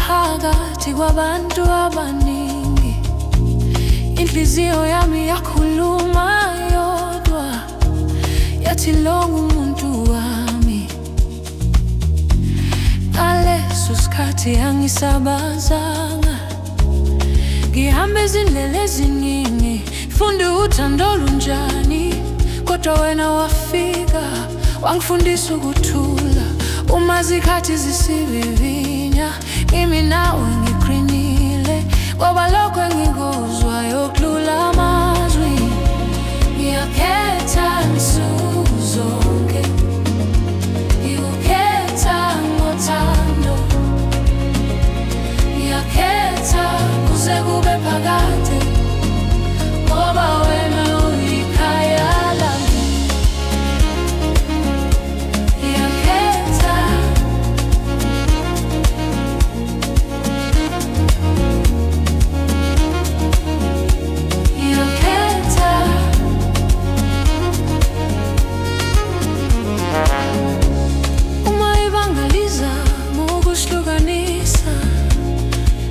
Phakathi kwabantu abaningi, inhliziyo yami yakhuluma yodwa, yathi lo ngumuntu wami. Ngaleso sikhathi angisabazanga, ngihambe izindlela eziningi, funde uthando lunjani, kodwa wena wafika, wangifundisa ukuthula. Uma zikhathi zisivivinya, kimi nawe ngiqinile, ngoba lokho engikuzwa yokudlula amazwi. Ngiyakhetha nsuku zonke, ngikukhetha ngothando. Ngiyakhetha kuze kube phakade, ngoba wena uyikhaya lami.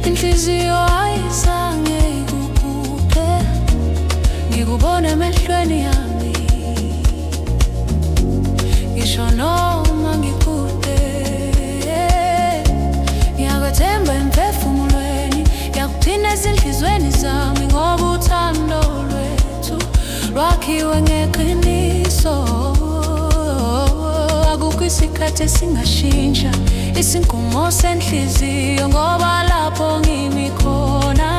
Inhliziyo ayizange ikukhuphe, ngikubona emehlweni yami, ngisho noma ngikude. Ngiyakwethemba emphefumulweni, ngiyakugcina ezinhlizweni zami, ngoba uthando lwethu lwakhiwe ngeqiniso. Akukho isikhathi esingashintsha isinqumo senhliziyo, ngoba lapho ngimi khona